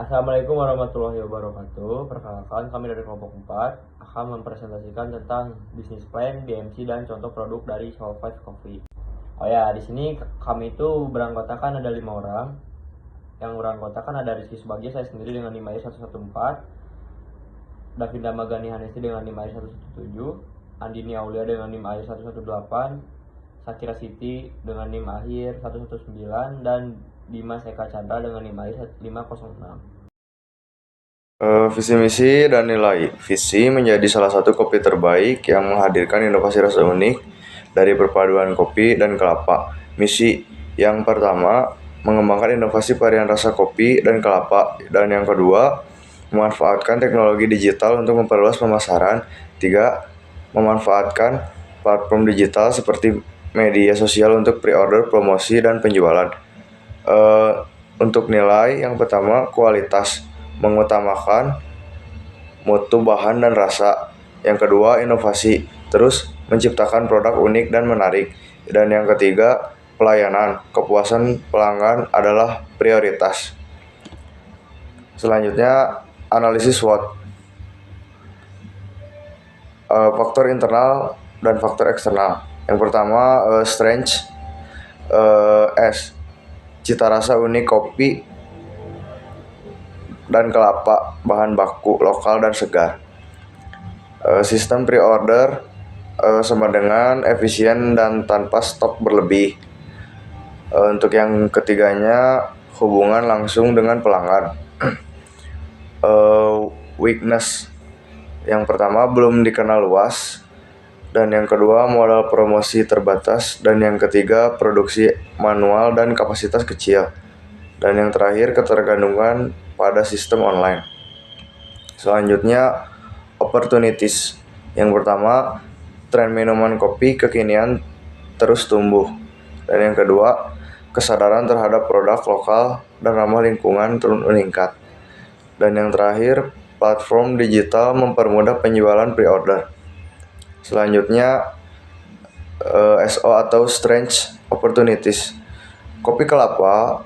Assalamualaikum warahmatullahi wabarakatuh. Perkenalkan, kami dari kelompok 4 akan mempresentasikan tentang bisnis plan, BMC, dan contoh produk dari Soul 5 Coffee. Oh ya, di sini kami itu beranggotakan ada 5 orang. Yang beranggotakan ada Rizky Subagja, saya sendiri dengan NIM AIR 114, Davinda Magani Hanesti dengan NIM AIR 117, Andini Aulia dengan NIM AIR 118, Sakira Siti dengan NIM AIR 119, dan Dimas Eka Chandra dengan NIM AIR 506. Visi misi dan nilai. Visi menjadi salah satu kopi terbaik yang menghadirkan inovasi rasa unik dari perpaduan kopi dan kelapa. Misi yang pertama, mengembangkan inovasi varian rasa kopi dan kelapa. Dan yang kedua, memanfaatkan teknologi digital untuk memperluas pemasaran. Tiga, memanfaatkan platform digital seperti media sosial untuk pre-order, promosi, dan penjualan. Untuk nilai, yang pertama, kualitas, mengutamakan mutu bahan dan rasa. Yang kedua, inovasi, terus menciptakan produk unik dan menarik. Dan yang ketiga, pelayanan, kepuasan pelanggan adalah prioritas. Selanjutnya, analisis SWOT. Faktor internal dan faktor eksternal. Yang pertama, strength, cita rasa unik kopi dan kelapa, bahan baku lokal dan segar. Sistem pre-order sama dengan efisien dan tanpa stok berlebih. Untuk yang ketiganya, hubungan langsung dengan pelanggan. Weakness, yang pertama belum dikenal luas, dan yang kedua modal promosi terbatas, dan yang ketiga produksi manual dan kapasitas kecil, dan yang terakhir ketergantungan pada sistem online. Selanjutnya, opportunities. Yang pertama, tren minuman kopi kekinian terus tumbuh. Dan yang kedua, kesadaran terhadap produk lokal dan ramah lingkungan turun meningkat. Dan yang terakhir, platform digital mempermudah penjualan pre-order. Selanjutnya, SO atau Strange Opportunities. Kopi kelapa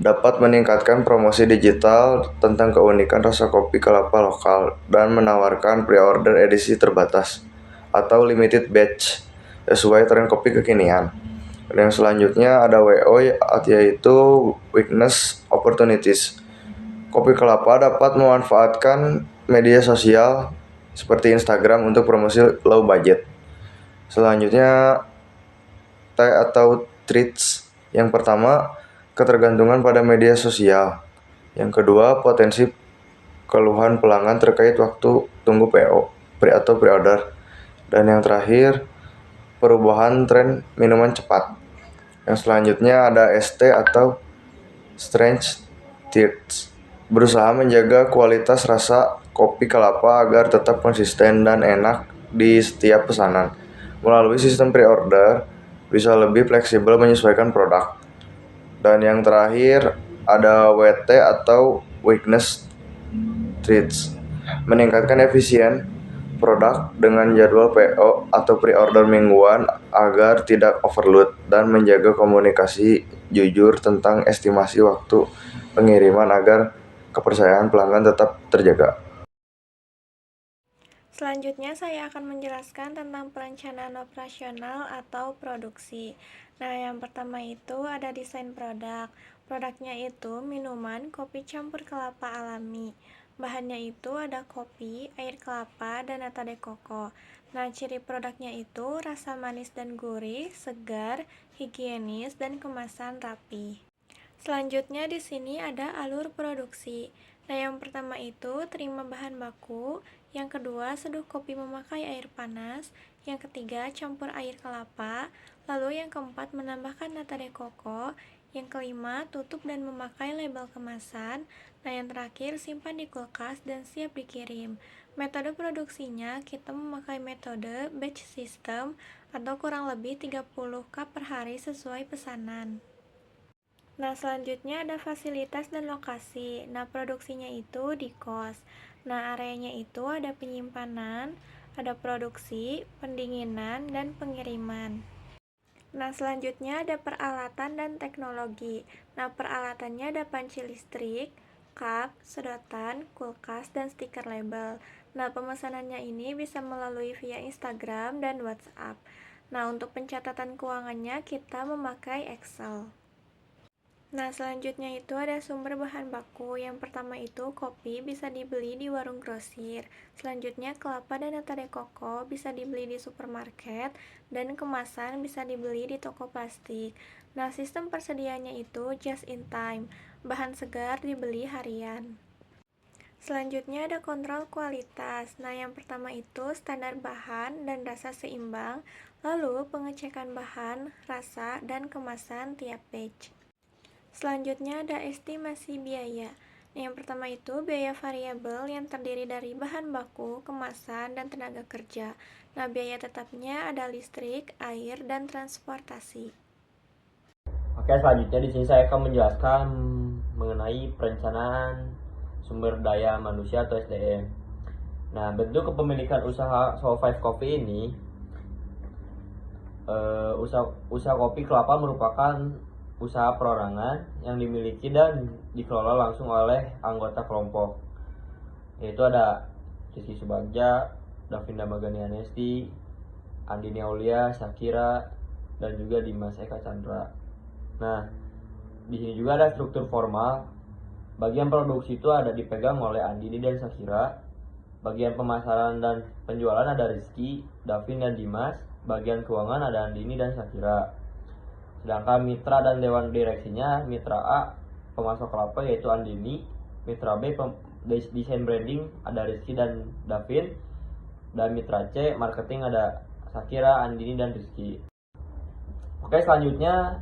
dapat meningkatkan promosi digital tentang keunikan rasa kopi kelapa lokal dan menawarkan pre-order edisi terbatas atau limited batch sesuai tren kopi kekinian. Dan yang selanjutnya ada WO, yaitu Weakness Opportunities. Kopi kelapa dapat memanfaatkan media sosial seperti Instagram untuk promosi low budget. Selanjutnya, teh atau treats. Yang pertama, ketergantungan pada media sosial. Yang kedua, potensi keluhan pelanggan terkait waktu tunggu PO, atau pre-order. Dan yang terakhir, perubahan tren minuman cepat. Yang selanjutnya ada ST atau Strange Treats. Berusaha menjaga kualitas rasa kopi kelapa agar tetap konsisten dan enak di setiap pesanan. Melalui sistem pre-order, bisa lebih fleksibel menyesuaikan produk. Dan yang terakhir ada WT atau Weakness Treats. Meningkatkan efisien produk dengan jadwal PO atau pre-order mingguan agar tidak overload dan menjaga komunikasi jujur tentang estimasi waktu pengiriman agar kepercayaan pelanggan tetap terjaga. Selanjutnya saya akan menjelaskan tentang perencanaan operasional atau produksi. Nah, yang pertama itu ada desain produk. Produknya itu minuman kopi campur kelapa alami. Bahannya itu ada kopi, air kelapa, dan nata de coco. Nah, ciri produknya itu rasa manis dan gurih, segar, higienis, dan kemasan rapi. Selanjutnya di sini ada alur produksi. Nah, yang pertama itu terima bahan baku, yang kedua seduh kopi memakai air panas, yang ketiga campur air kelapa, lalu yang keempat menambahkan nata de coco, yang kelima tutup dan memakai label kemasan, nah yang terakhir simpan di kulkas dan siap dikirim. Metode produksinya kita memakai metode batch system atau kurang lebih 30 cup per hari sesuai pesanan. Nah, selanjutnya ada fasilitas dan lokasi. Nah, produksinya itu di kos. Nah, areanya itu ada penyimpanan, ada produksi, pendinginan, dan pengiriman. Nah, selanjutnya ada peralatan dan teknologi. Nah, peralatannya ada panci listrik, cup, sedotan, kulkas, dan stiker label. Nah, pemesanannya ini bisa melalui via Instagram dan WhatsApp. Nah, untuk pencatatan keuangannya kita memakai Excel. Nah, selanjutnya itu ada sumber bahan baku. Yang pertama itu kopi bisa dibeli di warung grosir. Selanjutnya kelapa dan nata de coco bisa dibeli di supermarket dan kemasan bisa dibeli di toko plastik. Nah, sistem persediaannya itu just in time. Bahan segar dibeli harian. Selanjutnya ada kontrol kualitas. Nah, yang pertama itu standar bahan dan rasa seimbang, lalu pengecekan bahan, rasa, dan kemasan tiap batch. Selanjutnya ada estimasi biaya. Nah, yang pertama itu biaya variabel yang terdiri dari bahan baku, kemasan, dan tenaga kerja. Nah, biaya tetapnya ada listrik, air, dan transportasi. Oke, selanjutnya di sini saya akan menjelaskan mengenai perencanaan sumber daya manusia atau SDM. Nah, bentuk kepemilikan usaha Soul5 Coffee ini, usaha kopi kelapa merupakan usaha perorangan yang dimiliki dan dikelola langsung oleh anggota kelompok, yaitu ada Rizky Subagja, Davinda Magani Anesti, Andini Aulia, Shakira, dan juga Dimas Eka Chandra. Nah, di sini juga ada struktur formal. Bagian produksi itu ada dipegang oleh Andini dan Shakira. Bagian pemasaran dan penjualan ada Rizky, Davin, dan Dimas. Bagian keuangan ada Andini dan Shakira. Sedangkan mitra dan dewan direksinya, mitra A pemasok kelapa yaitu Andini, mitra B desain branding ada Rizky dan Davin, dan mitra C marketing ada Shakira, Andini, dan Rizky. Oke, selanjutnya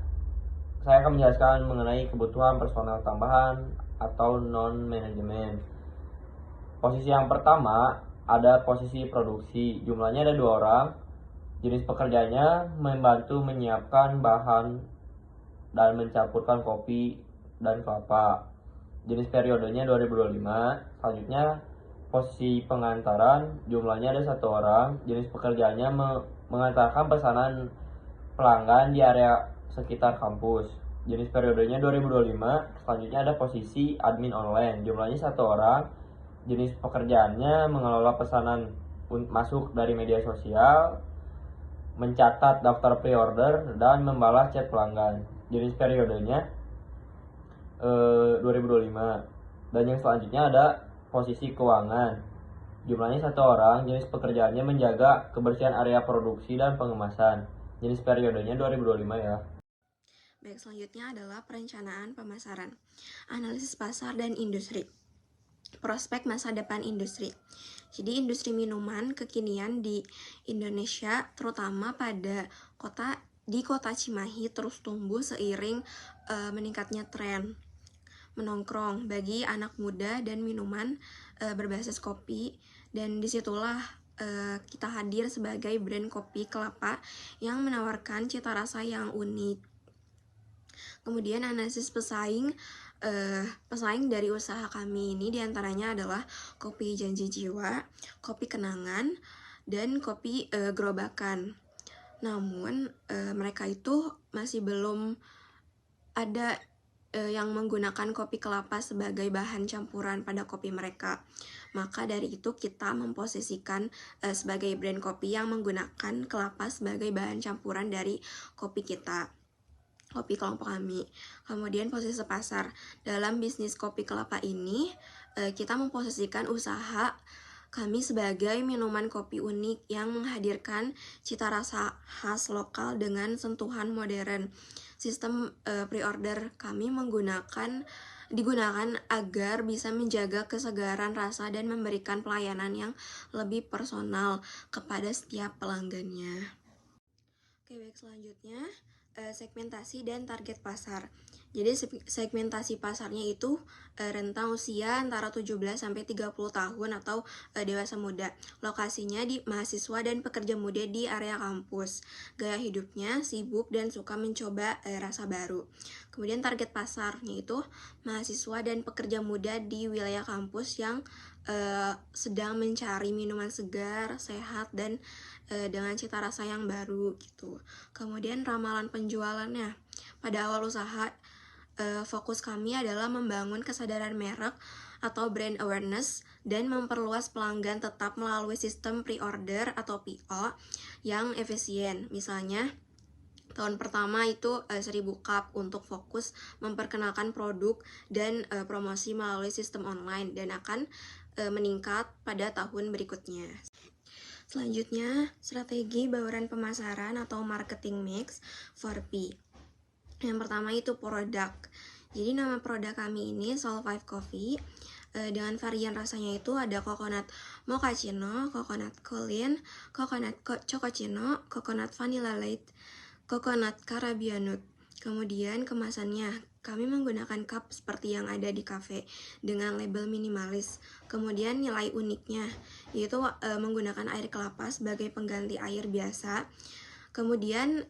saya akan menjelaskan mengenai kebutuhan personel tambahan atau non-manajemen. Posisi yang pertama ada posisi produksi, jumlahnya ada 2 orang. Jenis pekerjaannya membantu menyiapkan bahan dan mencampurkan kopi dan kelapa. Jenis periodenya 2025. Selanjutnya posisi pengantaran, jumlahnya ada 1 orang. Jenis pekerjaannya mengantarkan pesanan pelanggan di area sekitar kampus. Jenis periodenya 2025. Selanjutnya ada posisi admin online, jumlahnya 1 orang. Jenis pekerjaannya mengelola pesanan masuk dari media sosial, mencatat daftar pre-order, dan membalas chat pelanggan. Jenis periodenya 2025. Dan yang selanjutnya ada posisi keuangan, jumlahnya 1 orang. Jenis pekerjaannya menjaga kebersihan area produksi dan pengemasan. Jenis periodenya 2025 ya. Baik, selanjutnya adalah perencanaan pemasaran, analisis pasar dan industri. Prospek masa depan industri. Jadi industri minuman kekinian di Indonesia, terutama pada kota Cimahi, terus tumbuh seiring meningkatnya tren menongkrong bagi anak muda dan minuman berbasis kopi, dan disitulah kita hadir sebagai brand kopi kelapa yang menawarkan cita rasa yang unik. Kemudian analisis pesaing dari usaha kami ini diantaranya adalah kopi janji jiwa, kopi kenangan, dan kopi gerobakan. Namun mereka itu masih belum ada yang menggunakan kopi kelapa sebagai bahan campuran pada kopi mereka. Maka dari itu kita memposisikan sebagai brand kopi yang menggunakan kelapa sebagai bahan campuran dari kopi kita, kopi kelompok kami. Kemudian posisi pasar. Dalam bisnis kopi kelapa ini, kita memposisikan usaha kami sebagai minuman kopi unik yang menghadirkan cita rasa khas lokal dengan sentuhan modern. Sistem pre-order kami digunakan agar bisa menjaga kesegaran rasa dan memberikan pelayanan yang lebih personal kepada setiap pelanggannya. Oke, baik, selanjutnya segmentasi dan target pasar. Jadi segmentasi pasarnya itu rentang usia antara 17 sampai 30 tahun atau dewasa muda. Lokasinya di mahasiswa dan pekerja muda di area kampus. Gaya hidupnya sibuk dan suka mencoba rasa baru. Kemudian target pasarnya itu mahasiswa dan pekerja muda di wilayah kampus yang sedang mencari minuman segar, sehat, dan dengan cita rasa yang baru gitu. Kemudian ramalan penjualannya. Pada awal usaha fokus kami adalah membangun kesadaran merek atau brand awareness dan memperluas pelanggan tetap melalui sistem pre-order atau PO yang efisien. Misalnya, tahun pertama itu 1000 cup untuk fokus memperkenalkan produk dan promosi melalui sistem online dan akan meningkat pada tahun berikutnya. Selanjutnya, strategi bauran pemasaran atau marketing mix 4P. Yang pertama itu produk. Jadi nama produk kami ini Soul 5 Coffee. Dengan varian rasanya itu ada coconut mochaccino, coconut colin, coconut chococino, coconut vanilla light, coconut carabia nut. Kemudian kemasannya, kami menggunakan cup seperti yang ada di cafe dengan label minimalis. Kemudian nilai uniknya yaitu menggunakan air kelapa sebagai pengganti air biasa. Kemudian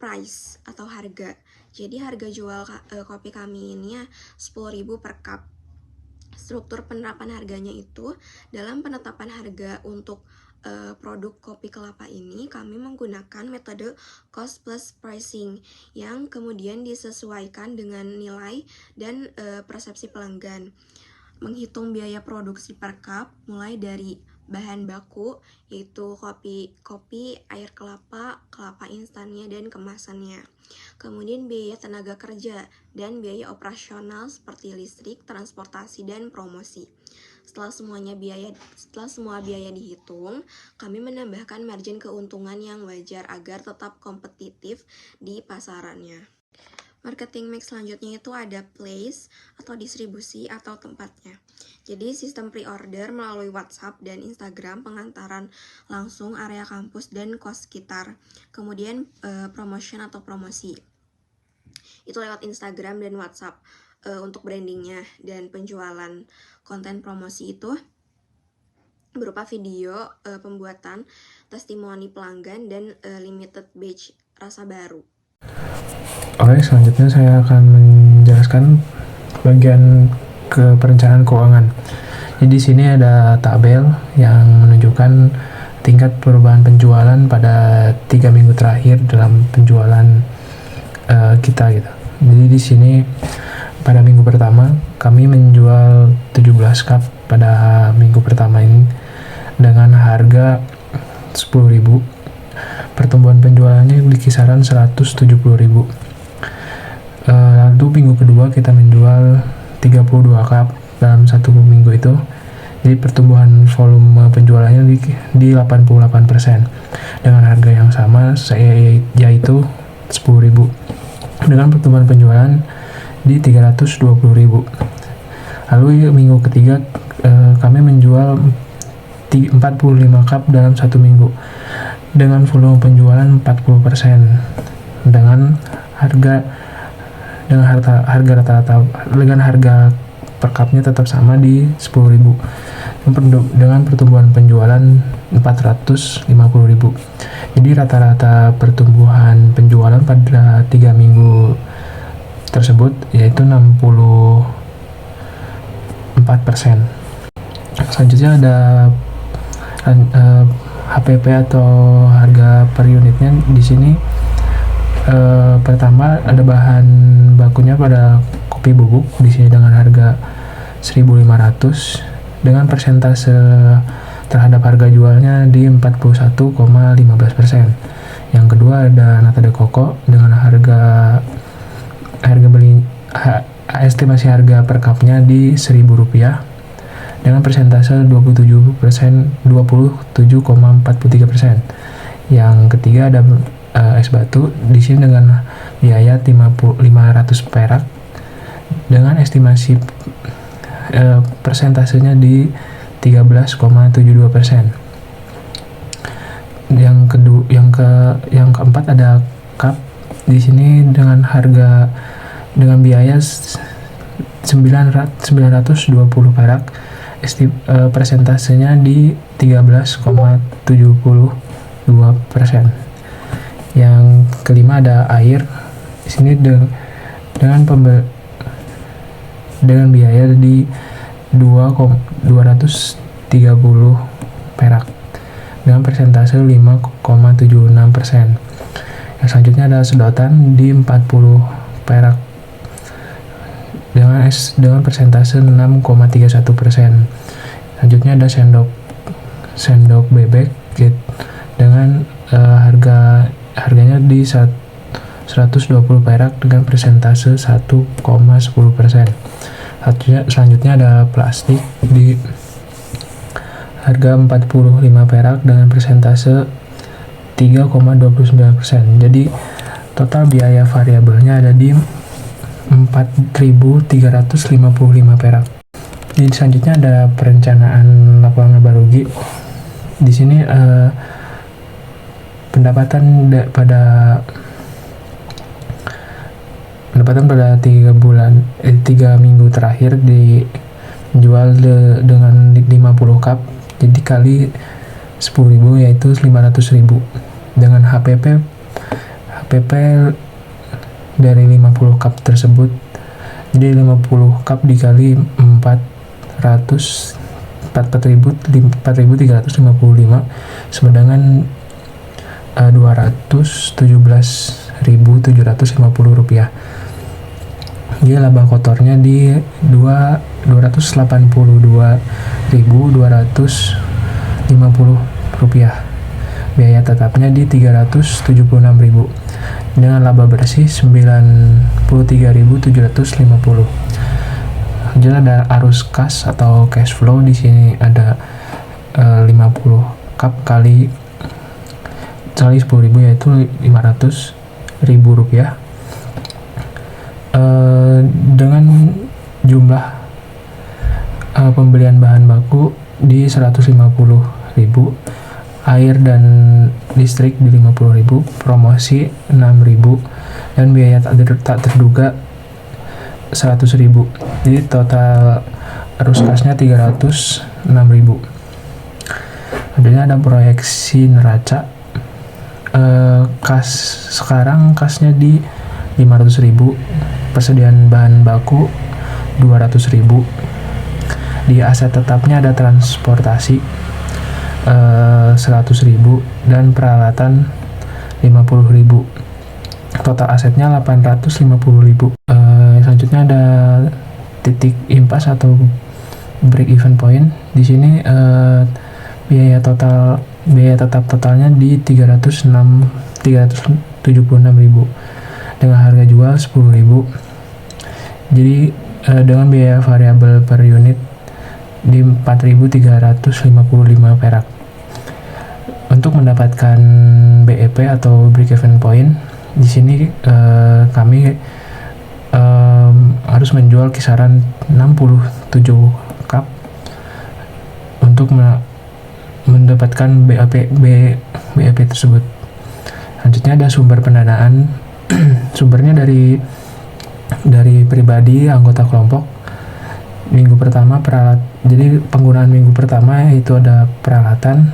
price atau harga. Jadi harga jual kopi kami ini 10.000 per cup. Struktur penerapan harganya itu dalam penetapan harga untuk produk kopi kelapa ini kami menggunakan metode cost plus pricing yang kemudian disesuaikan dengan nilai dan persepsi pelanggan. Menghitung biaya produksi per cup mulai dari bahan baku yaitu kopi, air kelapa, kelapa instannya dan kemasannya. Kemudian biaya tenaga kerja dan biaya operasional seperti listrik, transportasi dan promosi. Setelah semua biaya dihitung, kami menambahkan margin keuntungan yang wajar agar tetap kompetitif di pasarannya. Marketing mix selanjutnya itu ada place atau distribusi atau tempatnya. Jadi sistem pre-order melalui WhatsApp dan Instagram, pengantaran langsung area kampus dan kos sekitar. Kemudian promotion atau promosi. Itu lewat Instagram dan WhatsApp untuk brandingnya dan penjualan konten promosi itu berupa video, pembuatan testimoni pelanggan dan limited batch rasa baru. Oke, selanjutnya saya akan menjelaskan bagian ke perencanaan keuangan. Jadi di sini ada tabel yang menunjukkan tingkat perubahan penjualan pada 3 minggu terakhir dalam penjualan kita gitu. Jadi di sini pada minggu pertama kami menjual 17 cup pada minggu pertama ini dengan harga 10.000. Pertumbuhan penjualannya di kisaran 170.000. Lalu minggu kedua kita menjual 32 cup dalam 1 minggu itu. Jadi pertumbuhan volume penjualannya di 88% dengan harga yang sama yaitu 10.000. Dengan pertumbuhan penjualan di 320.000. Lalu minggu ketiga kami menjual 45 cup dalam 1 minggu dengan volume penjualan 40% dengan harga per cupnya tetap sama di 10.000 dengan pertumbuhan penjualan 450.000. Jadi rata-rata pertumbuhan penjualan pada 3 minggu tersebut yaitu 64%. Selanjutnya ada HPP atau harga per unitnya. Di sini pertama ada bahan bakunya pada kopi bubuk di sini dengan harga 1.500 dengan persentase terhadap harga jualnya di 41,15%. Yang kedua ada nata de coco dengan estimasi harga per cupnya di Rp1.000 dengan persentase 27,43%. Yang ketiga ada es batu di sini dengan biaya 500 perak dengan estimasi persentasenya di 13,72%. Yang keempat ada cup di sini dengan biaya 920 perak. Persentasenya di 13,72%. Yang kelima ada air di sini dengan biaya di 230 perak dengan persentase 5,76%. Yang selanjutnya ada sedotan di 40 perak dengan persentase 6,31%. Selanjutnya ada sendok bebek gitu, dengan harganya di 120 perak dengan persentase 1,10%. Selanjutnya ada plastik di harga 45 perak dengan persentase 3,29%. Jadi total biaya variabelnya ada di 4.355 perak. Jadi selanjutnya ada perencanaan laporan laba rugi. Di sini pendapatan pada 3 minggu terakhir dijual dengan 50 cup, jadi kali 10.000 yaitu 500.000. Dengan HPP dari 50 cup tersebut, jadi 50 cup dikali 4.355 sama dengan 217.750 rupiah. Jadi laba kotornya di 282.250 rupiah. Biaya tetapnya di 376.000 dengan laba bersih 93.750. Jadi ada arus kas atau cash flow. Di sini ada 50 cup kali 10.000 yaitu 500.000 rupiah. Dengan jumlah pembelian bahan baku di 150.000, air dan listrik di 50.000, promosi 6.000, dan biaya tak terduga 100.000. Jadi total arus kasnya 306.000. Selanjutnya ada proyeksi neraca. Sekarang kasnya di 500.000, persediaan bahan baku 200.000. Di aset tetapnya ada transportasi 100.000 dan peralatan 50.000. Total asetnya 850.000. Selanjutnya ada titik impas atau break even point. Di sini biaya tetap totalnya di 376.000 dengan harga jual 10.000. Jadi dengan biaya variabel per unit di 4.355 perak. Untuk mendapatkan BEP atau break even point, di sini kami harus menjual kisaran 67 cup untuk mendapatkan BEP tersebut. Selanjutnya ada sumber pendanaan. Sumbernya dari pribadi anggota kelompok. Minggu pertama jadi penggunaan minggu pertama itu ada peralatan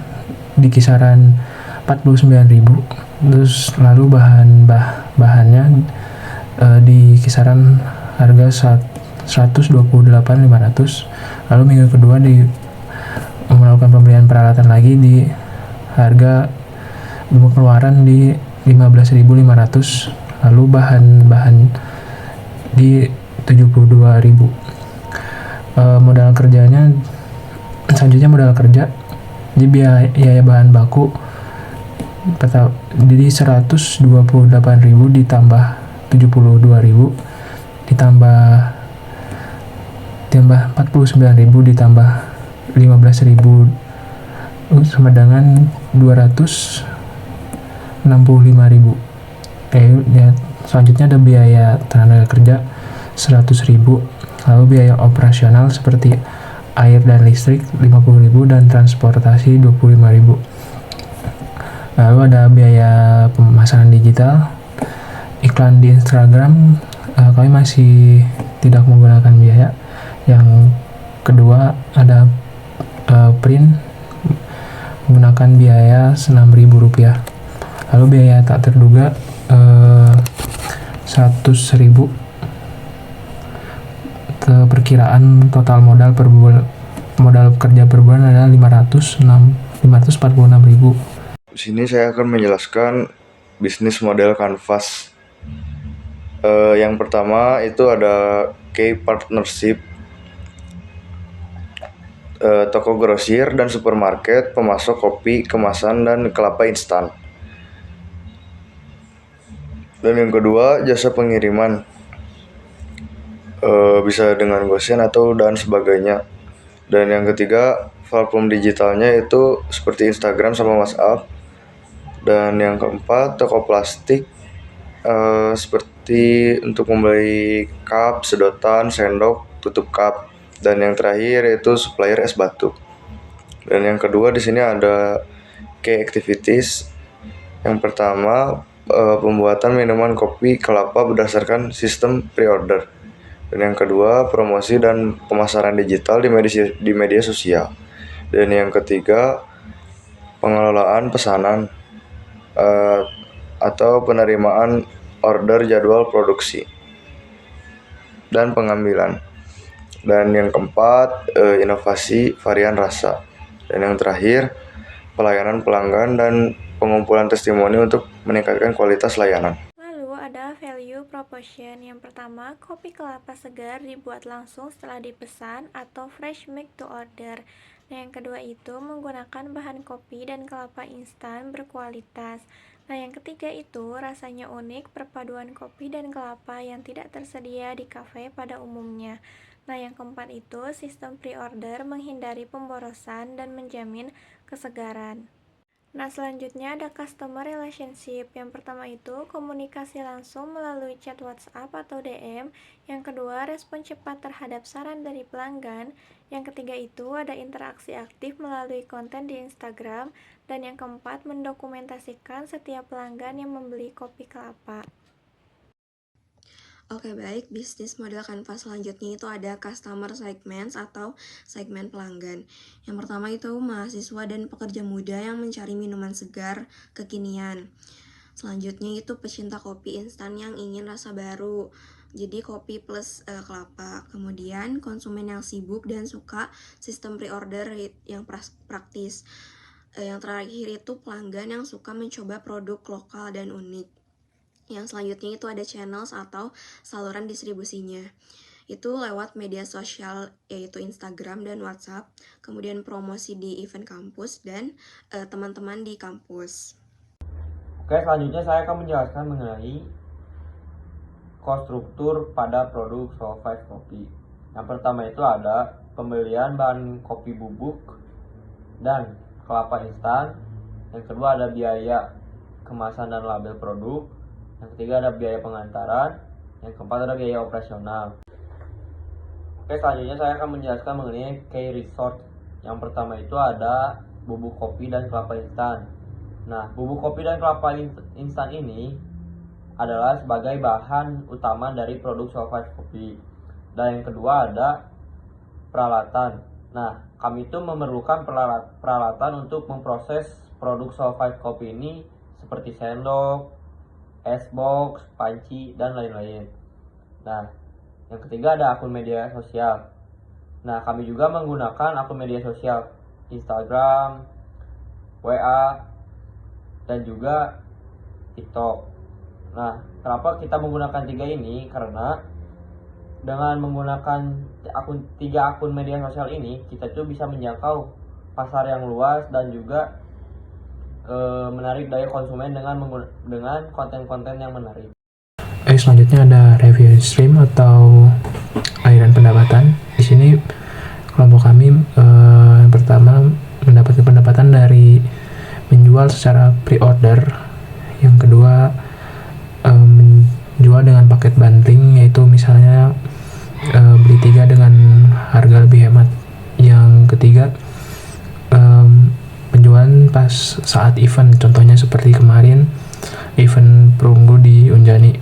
di kisaran 49.000. Terus lalu bahannya di kisaran harga 128.500. Lalu minggu kedua melakukan pembelian peralatan lagi di harga pengeluaran di 15.500. Lalu bahan di 72.000. Modal kerjanya selanjutnya modal kerja. Jadi biaya bahan baku jadi 128.000 ditambah 72.000 ditambah 49.000 ditambah 15.000 sama dengan 265.000. Selanjutnya ada biaya tenaga kerja 100.000, lalu biaya operasional seperti air dan listrik 50.000 dan transportasi 25.000. Lalu ada biaya pemasaran digital, iklan di Instagram, kami masih tidak menggunakan biaya. Yang kedua ada print menggunakan biaya 6.000 rupiah. Lalu biaya tak terduga 100.000. Perkiraan total modal kerja per bulan adalah 546.000. Di sini saya akan menjelaskan bisnis model kanvas. Yang pertama itu ada key partnership, toko grosir dan supermarket, pemasok kopi kemasan dan kelapa instan. Dan yang kedua, jasa pengiriman, bisa dengan GoSend atau dan sebagainya. Dan yang ketiga, platform digitalnya itu seperti Instagram sama WhatsApp. Dan yang keempat, toko plastik, seperti untuk membeli cup, sedotan, sendok, tutup cup. Dan yang terakhir yaitu supplier es batu. Dan yang kedua di sini ada key activities. Yang pertama, pembuatan minuman kopi kelapa berdasarkan sistem pre-order. Dan yang kedua, promosi dan pemasaran digital di media sosial. Dan yang ketiga, pengelolaan pesanan atau penerimaan order jadwal produksi dan pengambilan. Dan yang keempat, inovasi varian rasa. Dan yang terakhir, pelayanan pelanggan dan pengumpulan testimoni untuk meningkatkan kualitas layanan. Lalu ada value proposition. Yang pertama, kopi kelapa segar dibuat langsung setelah dipesan atau fresh make to order. Nah, yang kedua itu menggunakan bahan kopi dan kelapa instan berkualitas. Nah, yang ketiga itu rasanya unik, perpaduan kopi dan kelapa yang tidak tersedia di kafe pada umumnya. Nah, yang keempat itu sistem pre-order menghindari pemborosan dan menjamin kesegaran. Nah, selanjutnya ada customer relationship. Yang pertama itu komunikasi langsung melalui chat WhatsApp atau DM. Yang kedua, respon cepat terhadap saran dari pelanggan. Yang ketiga itu ada interaksi aktif melalui konten di Instagram. Dan yang keempat, mendokumentasikan setiap pelanggan yang membeli kopi kelapa. Oke, baik. Bisnis model kanvas selanjutnya itu ada customer segments atau segmen pelanggan. Yang pertama itu mahasiswa dan pekerja muda yang mencari minuman segar kekinian. Selanjutnya itu pecinta kopi instan yang ingin rasa baru. Jadi kopi plus kelapa. Kemudian konsumen yang sibuk dan suka sistem pre-order yang praktis. Yang terakhir itu pelanggan yang suka mencoba produk lokal dan unik. Yang selanjutnya itu ada channels atau saluran distribusinya. Itu lewat media sosial yaitu Instagram dan WhatsApp, kemudian promosi di event kampus dan teman-teman di kampus. Oke, selanjutnya saya akan menjelaskan mengenai cost struktur pada produk Soul 5 Coffee. Yang pertama itu ada pembelian bahan kopi bubuk dan kelapa instan. Yang kedua ada biaya kemasan dan label produk. Yang ketiga ada biaya pengantaran. Yang keempat ada biaya operasional. Oke, selanjutnya saya akan menjelaskan mengenai key resort. Yang pertama itu ada bubuk kopi dan kelapa instan. Nah, bubuk kopi dan kelapa instan ini adalah sebagai bahan utama dari produk Soul 5 Coffee. Dan yang kedua ada peralatan. Nah, kami itu memerlukan peralatan untuk memproses produk Soul 5 Coffee ini seperti sendok, es box, panci, dan lain-lain. Nah, yang ketiga ada akun media sosial. Nah, kami juga menggunakan akun media sosial Instagram, WA, dan juga TikTok. Nah, kenapa kita menggunakan tiga ini? Karena dengan menggunakan tiga akun media sosial ini, kita tuh bisa menjangkau pasar yang luas dan juga menarik daya konsumen dengan konten-konten yang menarik. Selanjutnya ada revenue stream atau aliran pendapatan. Di sini kelompok kami yang pertama mendapatkan pendapatan dari menjual secara pre-order. Yang kedua menjual dengan paket bundling, yaitu misalnya beli 3 dengan harga lebih hemat. Yang ketiga penjualan pas saat event, contohnya seperti kemarin event perunggu di Unjani.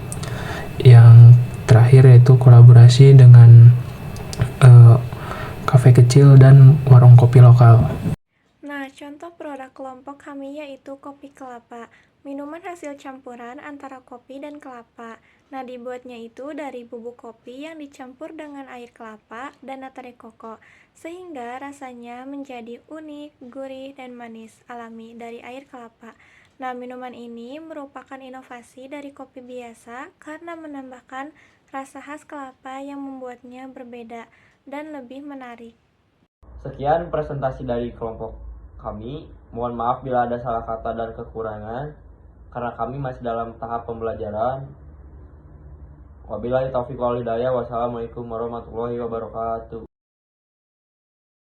Yang terakhir yaitu kolaborasi dengan kafe kecil dan warung kopi lokal. Nah, contoh produk kelompok kami yaitu kopi kelapa, minuman hasil campuran antara kopi dan kelapa. Nah, dibuatnya itu dari bubuk kopi yang dicampur dengan air kelapa dan nata de coco, sehingga rasanya menjadi unik, gurih, dan manis alami dari air kelapa. Nah, minuman ini merupakan inovasi dari kopi biasa karena menambahkan rasa khas kelapa yang membuatnya berbeda dan lebih menarik. Sekian presentasi dari kelompok kami. Mohon maaf bila ada salah kata dan kekurangan, karena kami masih dalam tahap pembelajaran. Wabillahi taufiq wal hidayah. Wassalamualaikum warahmatullahi wabarakatuh.